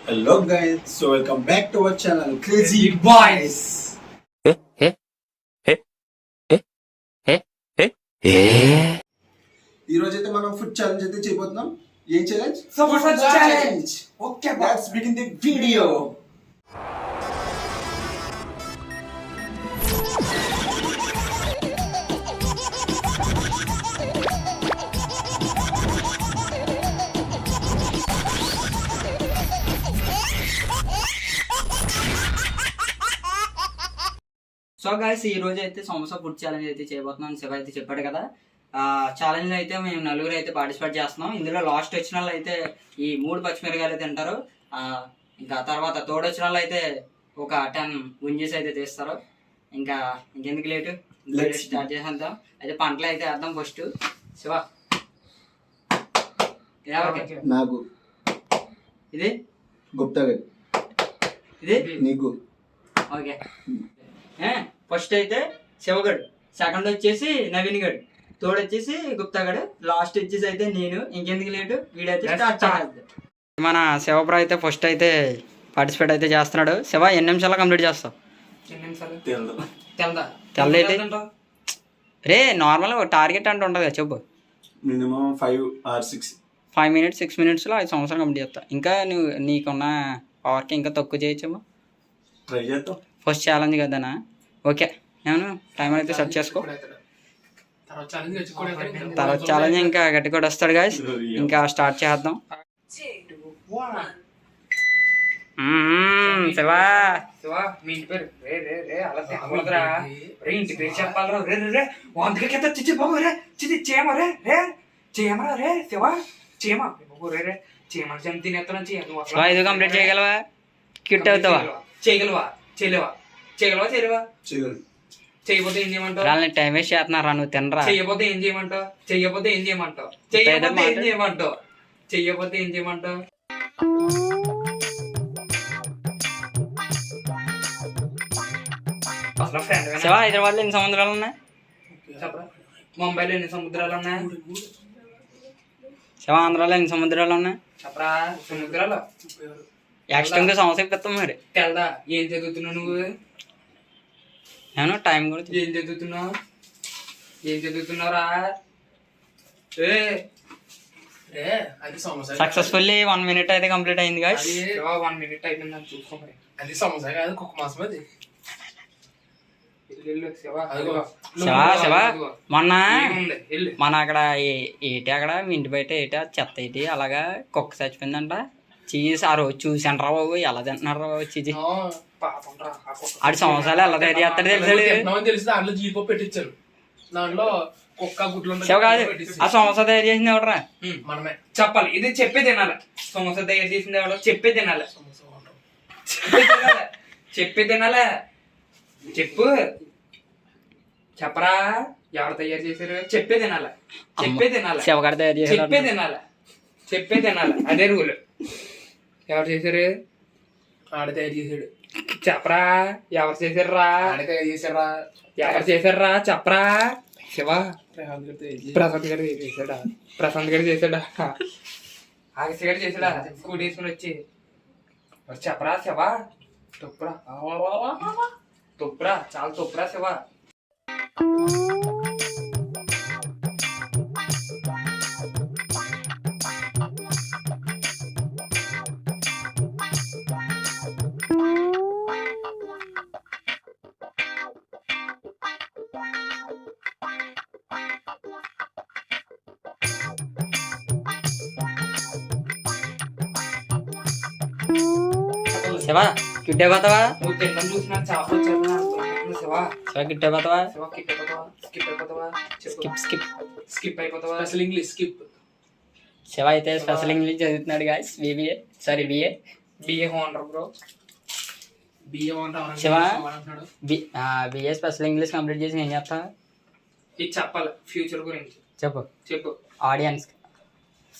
Hello guys, so welcome back to our channel Crazy Boys. ఈ రోజు అయితే మనం ఫుడ్ ఛాలెంజ్ అయితే చేయబోతున్నాం. ఏం challenge? Food challenge. Okay, let's begin the video. So guys ఈ రోజు అయితే సమోసా ఫుడ్ ఛాలెంజ్ అయితే చేయబోతున్నాం. శివ అయితే చెప్పాడు కదా, ఛాలెంజ్ అయితే మేము నలుగురు అయితే పార్టిసిపేట్ చేస్తున్నాం. ఇందులో లాస్ట్ వచ్చిన వాళ్ళు అయితే ఈ 3 పచ్చిమిరకాయలు తింటారు. ఇంకా తర్వాత తోడు వచ్చిన వాళ్ళు అయితే ఒక 10 గుంజీస్ అయితే తీస్తారు. ఇంకా ఇంకెందుకు లేటు స్టార్ట్ చేసేద్దాం. అయితే పంటలు అయితే వేద్దాం ఫస్ట్. శివ నాకు ఇది గుప్తా ఇది నీకు. ఓకే, ఫస్ట్ అయితే శివగడు, సెకండ్ వచ్చేసి నవీన్ గడు, థర్డ్ వచ్చేసి గుప్తా గడు, లాస్ట్ వచ్చేసి అయితే నేను. ఇంకెందుకు లేటు వీడైతే స్టార్ట్ చేయాలి. మన శివప్రా అయితే ఫస్ట్ అయితే పార్టిసిపేట్ అయితే చేస్తున్నాడు. శివ ఎన్ని నిమిషాలు కంప్లీట్ చేస్తావు? తెల్లటి రే నార్మల్ టార్గెట్ అంటే ఉంటుంది కదా, చెప్పు. మినిమం 5 or 5 minutes 6 minutesలో 5 సంవత్సరాలు కంప్లీట్ చేస్తావు. ఇంకా నువ్వు నీకున్న పవర్కి ఇంకా తక్కువ చేయొచ్చేమో. ట్రై చేద్దాం. ఫస్ట్ ఛాలెంజ్ కదనా? ఓకే, నేను టైమర్ అయితే సెట్ చేసుకో. తర్వాత ఛాలెంజ్ ఇంకా గట్టి కూడా వస్తాడు గాయస్. ఇంకా స్టార్ట్ చేద్దాం. శివా మీ ఇంటి పేరు రే రే రే అలా తినకూడదురా. రే ఇంటి పేరు చెప్పాలరా. రే రే రే వందకి కింద చిచ్చి బాబు రే చిది చీమ రే రే చీమరా రే శివ చీమ బాబు రే రే చీమ చీమ తినేస్తాను. శివా ఇది కంప్లీట్ చేయగలవా? క్యూట్ అవుతావా? చేయగలవా? చేయలేవా? చేయగలవా? చేయలేవా? చేయకపోతే ఏం చేయమంటావు? వాళ్ళని టైం వేస్ట్ చేస్తున్నారా నువ్వు? తినరా. చెయ్యపోతే ఏం చేయమంటావు? చెయ్యపోతే ఏం చేయమంటావు? చెయ్యపోతే ఏం చేయమంటావు? చెయ్యపోతే ఏం చేయమంటావు? శివా హైదరాబాద్లో ఎన్ని సముద్రాలు ఉన్నాయి? చెప్పరా. ముంబైలో ఎన్ని సముద్రాలు ఉన్నాయి? శివా ఆంధ్రాలో ఎన్ని సముద్రాలు ఉన్నాయి? చెప్పరా. సముద్రాలు ఎక్స్ట్రా సమస్య ఇప్పిస్తాం మరి. తెల్దా. ఏం చదువుతున్నావు నువ్వు? నేను టైం కూడా ఏం చదువుతున్నావు? ఏం చదువుతున్నావురా? సక్సెస్ఫుల్లీ 1 minute అయితే కంప్లీట్ అయింది గాయ్స్. 1 minute అయిపోయింది అని చూసుకో మరి. అది సమోసా కాదు, కుక్క మాసం. అది శివా మొన్న మన అక్కడ ఏటి అక్కడ మీ ఇంటి బయట ఏటి చెత్త ఏంటి అలాగా కుక్క చచ్చిపోయిందంట. చీజ్ ఆ రోజు చూసాను రా బాబు, ఎలా తింటున్నారు రా బాబు చీజ్. ఆడు సంవత్సరాలు ఎలా తయారు చేస్తాడు తెలిసి దాంట్లో జీడిపప్పు పెట్టించారు. దాంట్లో కుక్క గుడ్లు కాదు ఆ సమోసా తయారు చేసింది ఎవడరా? మనమే చెప్పాలి. ఇది చెప్పే తినాలి. సమోసా తయారు చేసింది ఎవడో చెప్పే తినాలి. చెప్పే తినాలి. చెప్పు. చెప్పరా. ఎవరు తయారు చేశారు? చెప్పే తినాలి. చెప్పే తినాలి. శివగాడు తయారు చేసి చెప్పే తినాలి. చెప్పే తినాలి. అదే రూల్. ఎవరు చేశారు? ఆడ తయారు చేసాడు. చెప్పరా. ఎవరు చేశారా? ఆడ తయారు చేశారా? ఎవరు చేశారా? చెప్పరా. శివ ప్రశాంత్ గారు చేశాడా? ప్రశాంత్ గారు చేశాడా? ఆగస్టు గారు చేశాడా? స్కూటీ వేసుకుని వచ్చి చెప్పరా. శివ తొప్పురా. తొప్పురా. చాలా తొప్పురా శివ. శివా కిట్ అయిపోతావా? నువ్వు తినడం చూసినా చేపలు వచ్చారు. శివ శివ కిట్ అయిపోతావా? శివ కిట్ అయిపోతావా? స్కిప్ అయిపోతావా? స్కిప్ స్కిప్ స్కిప్ అయిపోతావా? అసలు ఇంగ్లీష్ స్కిప్. శివ అయితే స్పెషల్ ఇంగ్లీష్ చదువుతున్నాడు గాయస్. బిఏ హోండర్ bro. Shiva BA special English complete చేసి ఏం చేస్తా? ఇది చెప్పాలి ఫ్యూచర్ గురించి. చెప్పు చెప్పు ఆడియన్స్.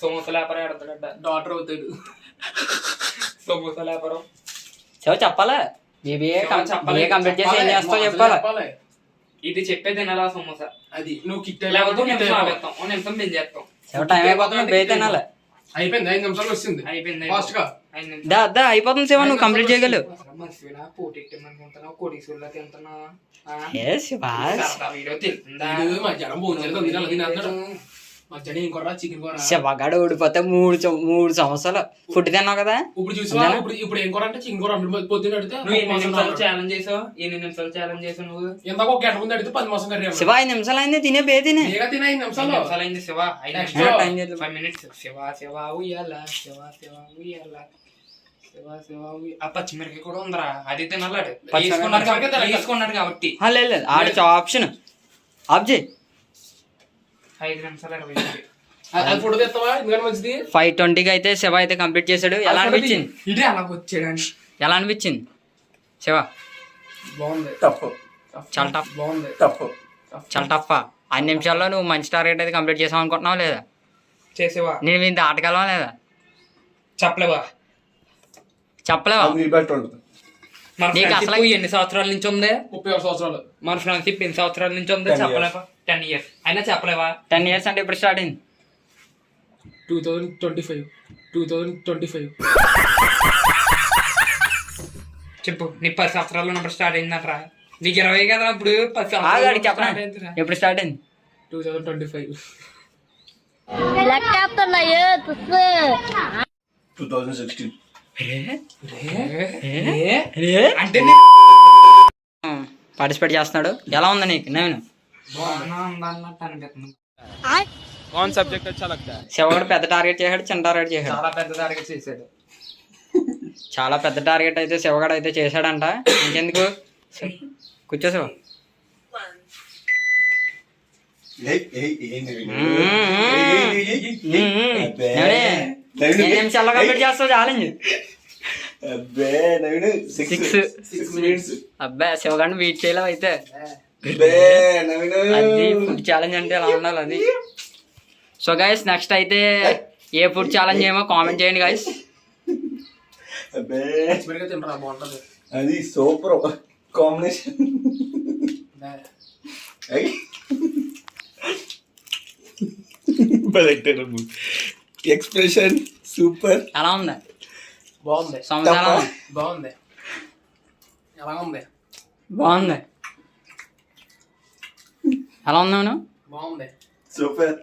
సమోసాలు వ్యాపారం ఆడతాడట. డాక్టర్ అవుతాడు. సమోసాలు వ్యాపారం శివ చెప్పాలా? బిఏ కంప్లీట్ చేసి ఏం చేస్తావు చెప్పాలా? ఇది చెప్పేది తినాలా సమోసా. అది నువ్వు కిట్ లేకపోతే నిమిషం చేస్తాం. టైం అయిపోతుంది. బే తినాలి. అయిపోయింది. 5 నిమిషాలు వచ్చింది. అయిపోయింది. ఫాస్ట్ గా దా అయిపోతుంది శివ, నువ్వు కంప్లీట్ చేయగలవు. మర్చిపోయినా పోటీ అనుకుంటున్నావు, కోటీశ్వరులా తింటున్నావు. ఏ శివ, వీడియో తింటుందా? మధ్యాహ్నం భోజనం తిన్నాడు. మధ్యాహ్నం ఏం కూర? చికెన్ కూర. శివగాడు ఓడిపోతే 3 సంవత్సరాలు ఫుడ్ తిన్నావు కదా. ఇప్పుడు చూసావా? ఇప్పుడు ఏం కూర అంటే చికెన్ కూర. పొద్దున్న అడిగితే నువ్వు ఎన్ని నిమిషాలు ఛాలెంజ్ చేసావు? నువ్వు ఇందాక ఒక గంట ముందు అడిగితే 10 మాసం కర్రీ. శివ 5 నిమిషాలు అయింది, తినే తినే. తిన 5 నిమిషాలు అయింది శివ. 5 minutes. శివ ఉయ్యాల, శివ ఉయ్యాల, శివ ఆ పచ్చిమిరకాయ కూడా ఉందరా, అది తినాలాడు. తీసుకున్నాడు కాబట్టి లేదు ఆడి ఆప్షన్ ఆప్ చేయి. 5 నిమిషాలు 20. అది ఫోటో తెస్తావా? ఎందుకంటే మంచిది. 5:20కి అయితే శివ అయితే కంప్లీట్ చేశాడు. ఎలా అనిపించింది? ఇదే అలా వచ్చాడని ఎలా అనిపించింది శివ? బాగుంది. టఫ్, చాలా టఫ్. బాగుంది. టఫ్, చాలా టఫ్. 5 నిమిషాల్లో నువ్వు మంచి టార్గెట్ అయితే కంప్లీట్ చేసావు అనుకుంటున్నావు లేదా? చేసేవా? నేను ఇంత ఆటగలవా లేదా? చెప్పలేవా? చెప్పలేవా? నీ బట్టి ఉంటుంది. మన నీకు ఫ్రెండ్షిప్ అసలు ఎన్ని సంవత్సరాల నుంచి ఉంది? 36 సంవత్సరాలు. మన ఫ్రెండ్షిప్ ఎన్ని సంవత్సరాల నుంచి ఉంది? 10 చెప్పలేవా? 10 years అయినా చెప్పలేవా? 10 years అంటే ఇప్పుడు స్టార్ట్ అయింది. 2025. చెప్పు. నీ 10 సంవత్సరాలు ఉన్నప్పుడు స్టార్ట్ అయిందంటరా? నీకు 20 కదా అప్పుడు. 10 ఆగాడి సంవత్సరాలు చెప్పనా ఎప్పుడు స్టార్ట్ అయింది? 2025. 2016. అంటే పార్టిసిపేట్ చేస్తున్నాడు. ఎలా ఉంది నీకు? నేను శివగడు పెద్ద టార్గెట్ చేశాడు, చిన్న టార్గెట్ చేశాడు. చాలా పెద్ద టార్గెట్ చేశాడు. చాలా పెద్ద టార్గెట్ అయితే శివగడు అయితే చేశాడంట. ఇంకెందుకు కూర్చో శివ. 8 నిమిషాల్లో కంప్లీట్ చేస్తావు ఛాలెంజ్. 6 minutes. అబ్బా శివగండి బీట్ చేయలేవు అయితే. అది ఫుడ్ ఛాలెంజ్ అంటే ఎలా ఉండాలి అది. సో గైస్ నెక్స్ట్ అయితే ఏ ఫుడ్ ఛాలెంజ్ ఏమో కామెంట్ చేయండి గైస్. తింటారా? బాగుంటది. అది సూపర్ కాంబినేషన్. Expression super. ఎలా ఉంది? బాగుంది. సంవత్సరాలు బాగుంది. ఎలా ఉంది? బాగుంది. ఎలా ఉంది? బాగుంది. సూపర్.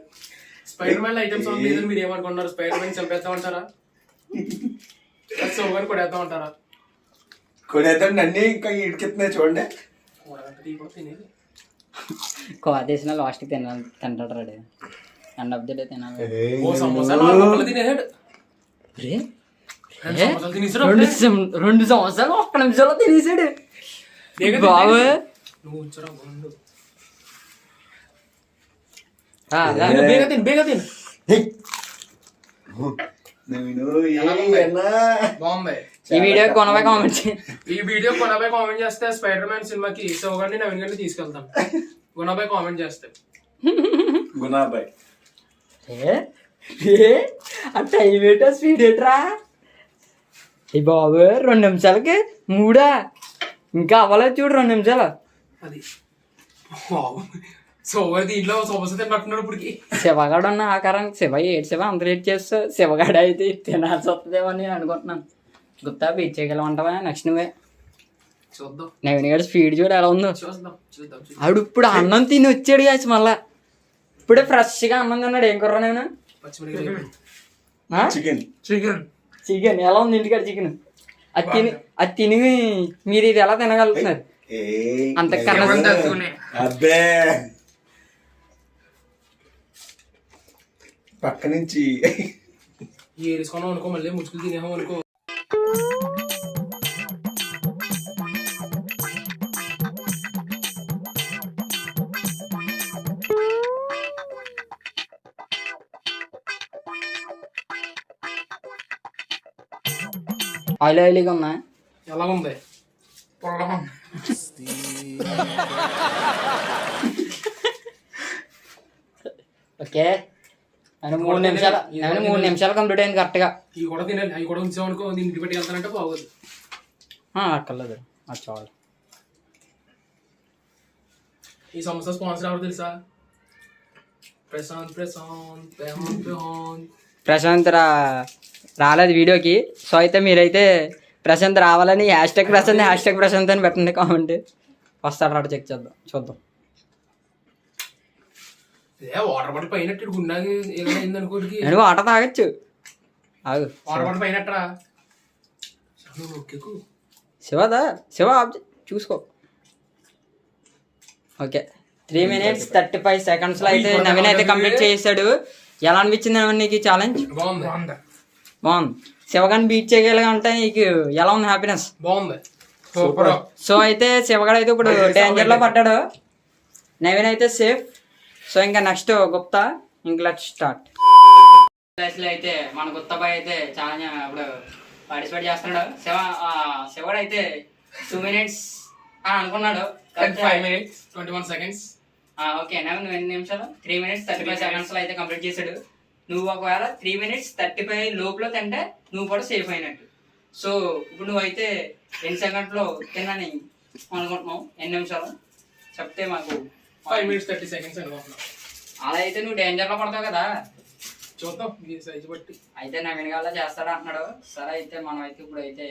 స్పైడర్ మ్యాన్ ఐటమ్స్ లేదని మీరు ఏమనుకుంటున్నారు? స్పైడర్ మ్యాన్ చంపేద్దాం అంటారా? సోమర్ కొడేద్దాం అంటారా? కొడేద్దాం. అన్ని ఇంకా ఇడికెత్తున్నాయి చూడండి. కోదేసిన లాస్ట్కి తింటాడు ready. End of the day తినాలి. తినేసాడు. 2 సంవత్సరాలు 1 నిమిషంలో తినేసాడు బాబు. నువ్వు ఉంచరా బాగుండు. బాగుంది. ఈ వీడియో కొనవే కామెంట్ చేస్తే స్పైడర్ మ్యాన్ సినిమాకి శివగారిని నవీన్ గారిని తీసుకెళ్తాం. గుణాబాయ్ కామెంట్ చేస్తే గుణాబాయ్ టైం ఏంటో స్పీడ్ ఏంట్రా ఈ బాబు. 2 నిమిషాలకి 3 ఇంకా అవ్వలేదు చూడు 2 నిమిషాలు. అది సోమవారి దీంట్లో సమోసా తిన్నట్టున్నాడు ఇప్పటికి. శివగాడు ఉన్న ఆకారానికి శివ శివ అంత రేట్ చేస్తా. శివగాడు అయితే తినాల్సి వస్తుందేమో అని అనుకుంటున్నాను. గుర్తా బీచ్ చేయగలమంటావా? నెక్స్ట్ నువ్వే చూద్దాం. నవీన్ గారి స్పీడ్ చూడు ఎలా ఉందో. చూద్దాం. ఆవిడ ఇప్పుడు అన్నం తిని వచ్చాడు కాచి మళ్ళా. ఇప్పుడే ఫ్రెష్గా అన్నం తిన్నాడు. ఏం కుర్రా నేను? చికెన్ ఎలా ఉంది ఇంటికాడ చికెన్? అది తిని మీరు ఇది ఎలా తినగలుగుతున్నారు? అంత కన్నా అబ్బే పక్క నుంచి ఏరుసుకున్నాం అనుకో, మళ్ళీ ముచ్చుకులు తినేసాం అనుకో. ఆయిలీగా ఉన్నా. ఎలా ఉంది? ఓకే అని 3 నిమిషాలు కంప్లీట్ అయింది కరెక్ట్ గా. ఇవి కూడా తినాలి. అవి కూడా ఉంచామనుకో, నేను ఇంటికి పెట్టి వెళ్తానంటే బాగోదు. అక్కర్లేదు చాలు. ఈ సంస్థ స్పాన్సర్ ఎవరు తెలుసా? ప్రశాంత్. ప్రశాంత్ రాలేదు వీడియోకి. సో అయితే మీరైతే ప్రశాంత్ రావాలని హ్యాష్ ట్యాగ్ ప్రశాంత్ అని పెట్టండి కామెంట్. వస్తాడు రాడు చెక్ చేద్దాం, చూద్దాం. వాటర్ బాటిల్ పైన గుండాకి ఏదైనా అయింది అనుకోటికి నేను వాటర్ తాగొచ్చు. ఆగు వాటర్ బాటిల్ పైన శివ చూసుకో. ఓకే 3 minutes 35 seconds లో అయితే నవీన్ అయితే కంప్లీట్ చేసాడు. ఎలా అనిపించింది నవీన్ నీకు ఛాలెంజ్? బాగుంది. శివగాని బీట్ చేయగలిగంటే నీకు ఎలా ఉంది హ్యాపీనెస్? బాగుంది, సూపర్. సో అయితే శివగాడు అయితే ఇప్పుడు డేంజర్ లో పడ్డాడు, నవీన్ అయితే సేఫ్. సో ఇంకా నెక్స్ట్ గుప్తా. ఇంకా లెట్స్ స్టార్ట్. అయితే మన గుప్తా బాయ్ అయితే ఛాలెంజ్ ఇప్పుడు పార్టిసిపేట్ చేస్తున్నాడు. శివగాడు అయితే 2 minutes అనుకున్నాడు, 5 minutes 21 seconds. ఓకే నవీన్ 2 నిమిషాలు 3 minutes 35 seconds లో అయితే కంప్లీట్ చేశాడు. నువ్వు ఒకవేళ 3 minutes 35 లోపల తింటే నువ్వు కూడా సేఫ్ అయినట్టు. సో ఇప్పుడు నువ్వైతే 2 seconds లో తినని అనుకుంటున్నావు. ఎన్ని నిమిషాలు చెప్తే మాకు? 5 minutes 30 seconds అనుకుంటున్నావు. అలా అయితే నువ్వు డేంజర్ లో పడతావు కదా, చూద్దాం ఈ సైజు బట్టి. అయితే నవీన్ గారు చేస్తాడు అంటున్నాడు. సరే అయితే మనం అయితే ఇప్పుడు అయితే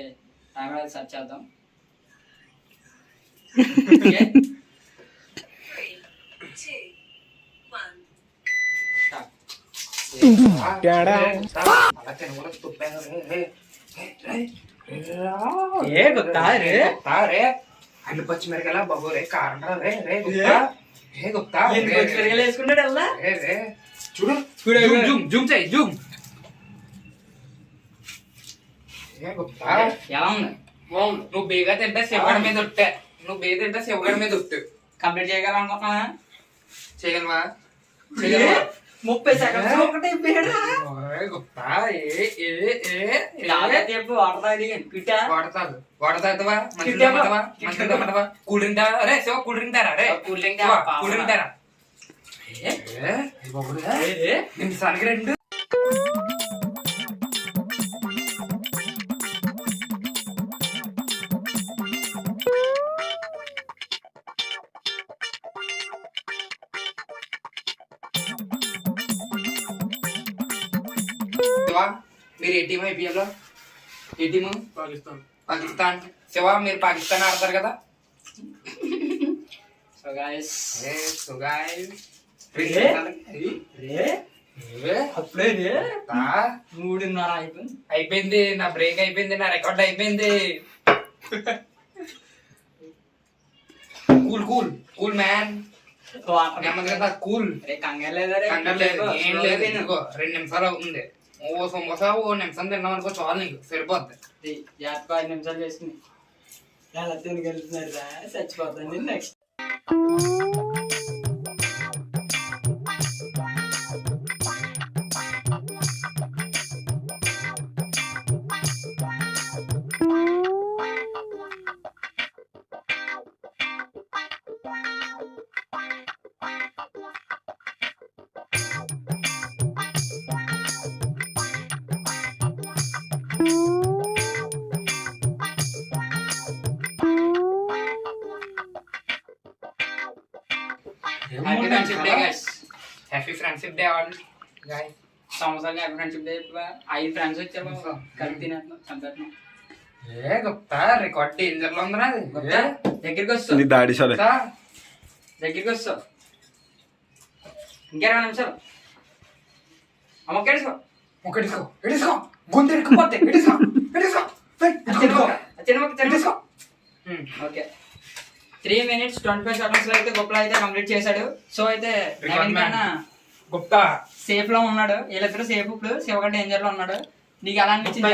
టైం సెర్చ్ చేద్దాం. అల్లు పచ్చిమిరకాయల బాబు రే కారం రే రే గుప్తా వేసుకుంటాడు అలా చూడు జూమ్ జూమ్ చేయి జూమ్. గుప్తా ఎలా ఉంది? నువ్వు బేగా తింటే శివగడ మీద ఉట్టే, నువ్వు బేగా తింటే శివగడ మీద ఉట్టు. కంప్లీట్ చేయగలనుకుంటున్నా? చేయగలవా? 30 seconds ఒకటే గుప్తా వాడతావా కూల్ డ్రింక్ తావా? అరే శివ కూల్ డ్రింక్ తారా? అరే కూల్ డ్రింక్ తారా? నిమిషానికి 2. మీరు ఏ టీమ్ ఐపీఎల్ లో? ఏ టీము? పాకిస్తాన్. శివ మీరు పాకిస్తాన్ ఆడతారు కదా. సో గైస్ అయిపోయింది, నా బ్రేక్ అయిపోయింది, నా రికార్డ్ అయిపోయింది. Cool cool cool man. Cool కంగారు లేదు, ఏం లేదు. 2 నిమిషాలు అవుతుంది. ఓ సమోసా 1 నిమిషం తిన్నాం అనుకో చాలు, నీకు సరిపోద్ది. 5 నిమిషాలు చేసుకుని ఎలా తినగలుగుతున్నారు రా, చచ్చిపోతాను. Next happy friendship day guys. Happy friendship day all guys. సంవత్సరాలు హ్యాపీ ఫ్రెండ్షిప్ డే. 5 ఫ్రెండ్స్ వచ్చారు కలిపి తినేస్తున్నాం, చంపేస్తున్నాం. గుప్తా రికార్డ్ డేంజర్ లో ఉందిరా. దగ్గరికి వస్తావు, దగ్గరికి వస్తావు. ఇంకా 20 నిమిషాలు. అమ్మకేసుకో ఎడిసుకో గొంతు ఎడుకుపోతే ఎడిసుకో ఓకే 3 minutes 25 seconds లో అయితే గొప్పలు అయితే కంప్లీట్ చేశాడు. సో అయితే నవీన్ కన్నా గుప్తా సేఫ్ లో ఉన్నాడు. వీళ్ళిద్దరు సేఫ్. ఇప్పుడు శివగడ్డ డేంజర్ లో ఉన్నాడు. నీకు ఎలా అనిపించింది?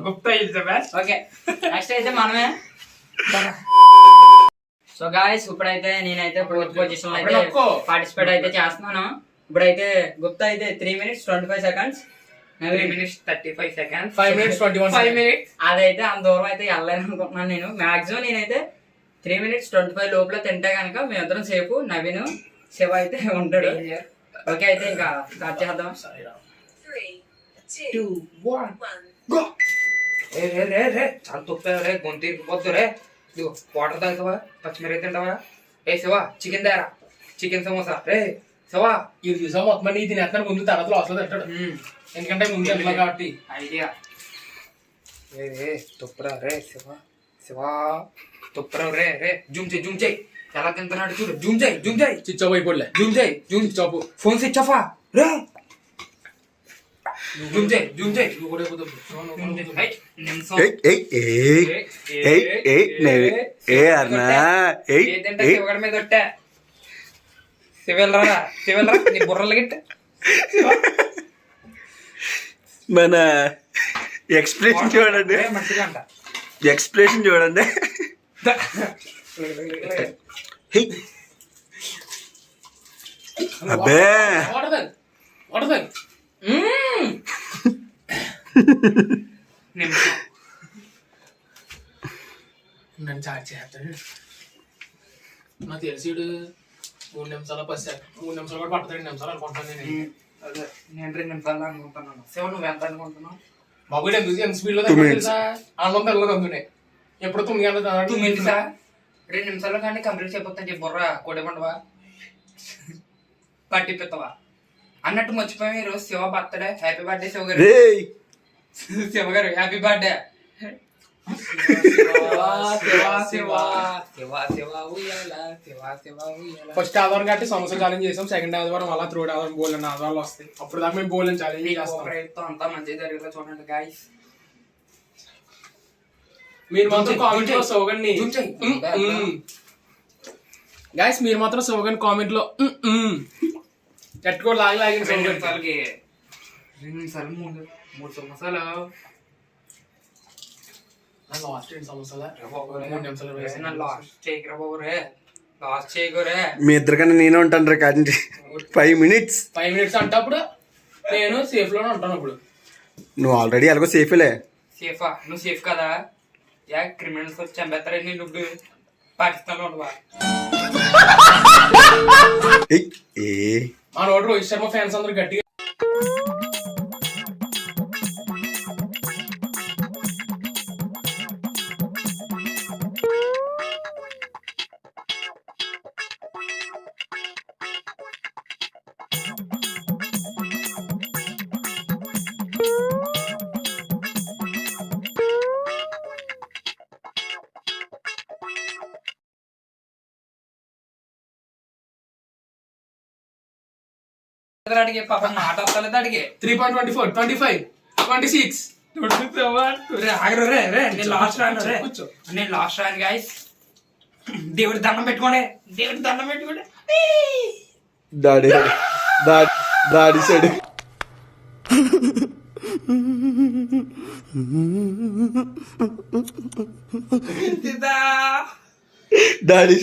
Gupta is the best. Okay next అయితే మనమే. సో గాయస్ ఇప్పుడైతే నేనైతే 4th పొజిషన్ లో అయితే పార్టిసిపేట్ అయితే చేస్తున్నాను. ఇప్పుడైతే గుప్తా అయితే 3 minutes 25 seconds, 3 minutes 35 seconds, 5 minutes 21 minutes. అదైతే అంత దూరం అయితే వెళ్ళలేను అనుకుంటున్నాను నేను. మాక్సిమం నేనైతే 3 minutes 25 లోపల తింటే కనుక మేమిద్దరం సేపు, నవీన్ శివ అయితే ఉంటాడు. ఓకే అయితే ఇంకా స్టార్ట్ చేద్దాం. 3, 2, 1 గో. రే చాలా తొప్పావు రే, గొంతు ఇరికిపోద్దు రే. ఇదిగో వాటర్ తాగుతావా? పచ్చిమిరపకాయ తింటావా? ఏ శివ చికెన్ తేరా, చికెన్ సమోసా రే. శివ ఇది చూసా మొత్తం నీ తినేస్తాను ముందు, తర్వాత లాస్ట్ లో తింటాడు. ఎందుకంటే ముందు వెళ్ళాలి కాబట్టి. ఐడియా రే తుప్పరా రే శివ తుప్పరా రే జూమ్ చేయి ఎలా తింటున్నాడు చూడు. జూమ్ చేయి చిచ్చాపు అయిపోలే. జూమ్ చిచ్చాపు. ఫోన్ స్విచ్ ఆఫా రే. జూమ్ చేయి నువ్వు కూడా అయిపోతావు. శివగడ మీద ఒట్టా శివెళ్ళరా నీ బుర్రలు గిట్ట. మన ఎక్స్ప్రెషన్ చూడండి, మంచిగా అంట. ఎక్స్ప్రెషన్ చూడండి. అబ్బే వాటర్ నన్ను చాట్ చేస్తాడు. నాకు తెలిసి 3 నిమిషాలు 3 నిమిషాలు కూడా పడుతుంది. 2 నిమిషాలు అనుకుంటాను నేను. అదే నేను 2 నిమిషాలు అనుకుంటున్నాను. శివ నువ్వు ఎంత అనుకుంటున్నావు? బాబు ఎంత స్పీడ్ లో తెలుసా? ఆనందం తెల్లదు అందునే. ఎప్పుడు 9 గంటల 2 మినిట్సా? 2 నిమిషాల్లో కానీ కంప్లీట్ అయిపోతాను చెప్పి బుర్రా కొడేమండవా పట్టిపోతావా అన్నట్టు మర్చిపోయాం. ఈరోజు Shiva birthday. Happy birthday Shiva గారు. శివ గారు హ్యాపీ బర్త్డే. ఫస్ట్ ఆదివారం కాబట్టి సమోసా ఛాలెంజ్ చేసాం. సెకండ్ ఆదివారం అలా థర్డ్ ఆదివారం బోల్డ్ ఆదివారాలు వస్తాయి. అప్పుడు దాకా మేము బోల్డ్ ఛాలెంజ్ చేస్తాం. అంతా మంచిగా జరిగేలా చూడండి గాయ్స్. మీరు మాత్రం కామెంట్ లో సోగండి గాయ్స్. మీరు మాత్రం సోగండి కామెంట్ లో. కూడా లాగి 2 నిమిషాలకి 2 నిమిషాలు 3 సమోసాలు. లాస్ట్ 2 సమోసాలు 3 నిమిషాలు లాస్ట్ చేయకురే. మీ ఇద్దరికన్నా నేనే ఉంటాను రే కాదండి. 5 minutes అంటే అప్పుడు నేను సేఫ్ లోనే ఉంటాను. అప్పుడు నువ్వు ఆల్రెడీ అలాగో సేఫ్లే. సేఫా? నువ్వు సేఫ్ కదా? యా క్రిమినల్స్ వచ్చి చంపేస్తారని నువ్వు పాకిస్తాన్ లో ఉండవా? మా నోటి రోహిత్ శర్మ ఫ్యాన్స్ అందరూ గట్టిగా అడిగే పాపం మాట వస్తలేదు అడిగే. 3.24 25 26 నేను లాస్ట్ రాను గాయస్. దేవుడి దండం పెట్టుకోండి. దాడి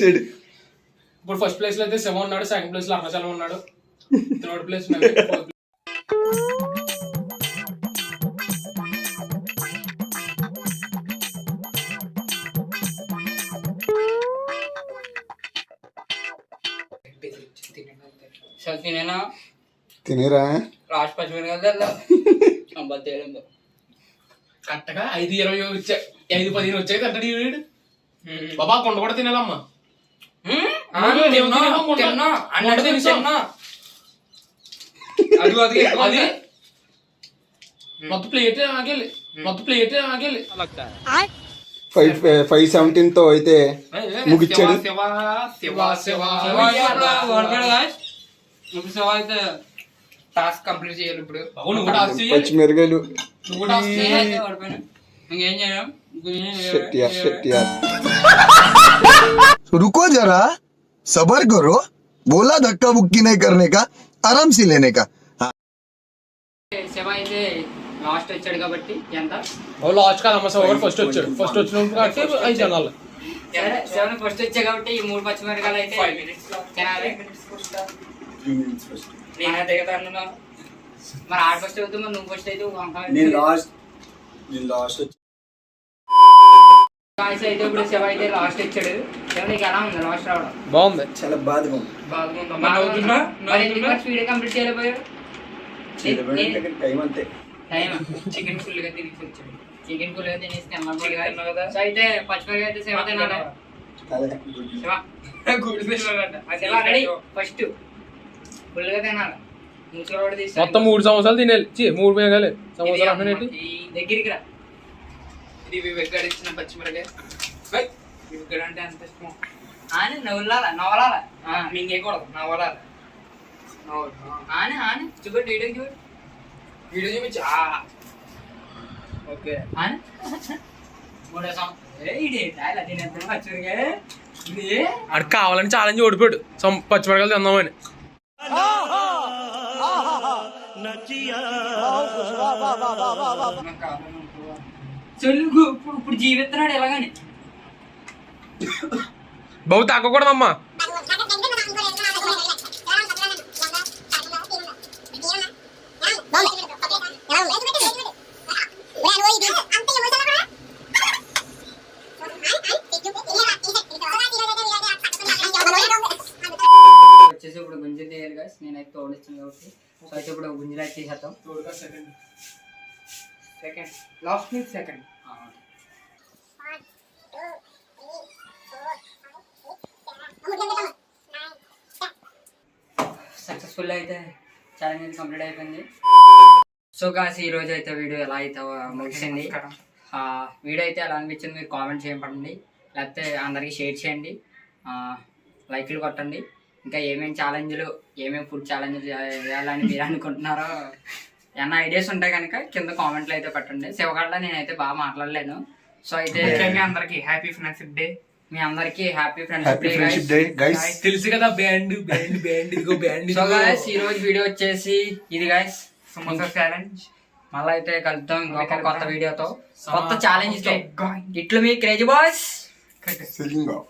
సైడ్ ఇప్పుడు ఫస్ట్ ప్లేస్ లో అయితే శివ ఉన్నాడు. సెకండ్ ప్లేస్ లో అరుణాచలం ఉన్నాడు. థర్డ్ ప్లేస్ తినేరా లాస్ట్ 10 minutes కరెక్ట్గా 5:20 వచ్చాయి. 5:15 వచ్చాయి కరెక్ట్ వీడు. బాబా కొండ కూడా తినాలమ్మా. అది మొత్తం ప్లేట్ ఆగేలి. 5:17 తో అయితే ముగిచ్చాడు. టాస్క్ కంప్లీట్ చేయాలి ఇప్పుడు. పచ్చిమిరకాయలు ఇంకేం చేయడం. रुको जरा सबर करो, बोला धक्का बुक्की नहीं करने का, आराम से लेने का. శివ అయితే లాస్ట్ వచ్చాడు కాబట్టి ఎంత లాస్ట్ కాదమ్మా. సోగర్ ఫస్ట్ వచ్చాడు. ఫస్ట్ వచ్చినప్పుడు కాబట్టి 5 జనాలు. సెవెన్ ఫస్ట్ వచ్చా కాబట్టి ఈ 3 పచ్చిమిరకాయలు అయితే తినాలి. నేను దిగుతాను. మరి ఆడ ఫస్ట్ అవుతుంది, మరి నువ్వు ఫస్ట్ అయితే అయితే ఇప్పుడు శివ అయితే లాస్ట్ ఇచ్చాడు. నీకు ఎలా ఉంది లాస్ట్ రావడం? బాగుంది. చాలా బాధగా స్పీడ్ కంప్లీట్ చేయలేకపోయాడు. టైం అంతే. టైం చికెన్ ఫుల్ గా తినేసి వచ్చాడు. చికెన్ ఫుల్ గా తినేసి తిన్నావు కదా. సో అయితే పచ్చిమిరకాయ అయితే శివ తినాలి. శివ రెడీ ఫస్ట్ ఫుల్ గా తినాలి. ముసుగులో కూడా తీస్తాను. మొత్తం 3 సమోసాలు తినేయాలి. 3 మేఘాలు సమోసాలు అన్నట్టు. ఈ దగ్గరికి రా. ఇది వివేక్ ఇచ్చిన పచ్చిమిరకాయ. వివేక్ అంటే అంత ఇష్టం. ఆని నవ్వలాల మింగేయకూడదు నవ్వలాలి. ఆని చూపండి వీడియో చూడు. వీడియో చూపించి ఓకే ఆని మూడో పచ్చిమిరకాయ ఇది అక్కడ కావాలని ఛాలెంజ్ ఓడిపోయాడు పచ్చిమిరకాయలు తిందామని. చెల్లుగు ఇప్పుడు జీవిస్తున్నాడు ఎలాగని బాబు తాగకూడదమ్మా. వచ్చేసి ఇప్పుడు గుంజి తీయాలి గాయస్. నేనైతే తోడిస్తాను కాబట్టి సో అయితే ఇప్పుడు గుంజలు అయితే తీసేద్దాం. Second last minute second. Successful అయితే ఛాలెంజ్ అయితే కంప్లీట్ అయిపోయింది. సో గాస్ ఈ రోజు అయితే వీడియో ఎలా అయితే ముగిసింది. వీడియో అయితే ఎలా అనిపించింది మీరు కామెంట్ చేయబడండి, లేకపోతే అందరికీ షేర్ చేయండి, లైక్లు కొట్టండి. ఇంకా ఏమేమి ఛాలెంజ్లు ఏమేమి ఫుడ్ ఛాలెంజ్లు చేయాలని మీరు అనుకుంటున్నారో ఏమన్నా ఐడియాస్ ఉంటాయి కనుక కింద కామెంట్లు అయితే పెట్టండి. శివగడ్డ నేనైతే బాగా మాట్లాడలేను. సో అయితే అందరికి హ్యాపీ ఫ్రెండ్షిప్ డే. మీ అందరికి హ్యాపీ ఫ్రెండ్షిప్ డే గైస్. తెలుసు కదా బ్యాండ్ బ్యాండ్ బ్యాండ్ ఇదిగో బ్యాండ్. సో గైస్ ఈ రోజు వీడియో వచ్చేసి ఇది గైస్. సమోసా ఛాలెంజ్. మళ్ళీ అయితే కలుద్దాం ఇంకొక కొత్త వీడియోతో, కొత్త ఛాలెంజ్ తో. ఇట్లు మీ క్రేజీ బాయ్స్. Selling of.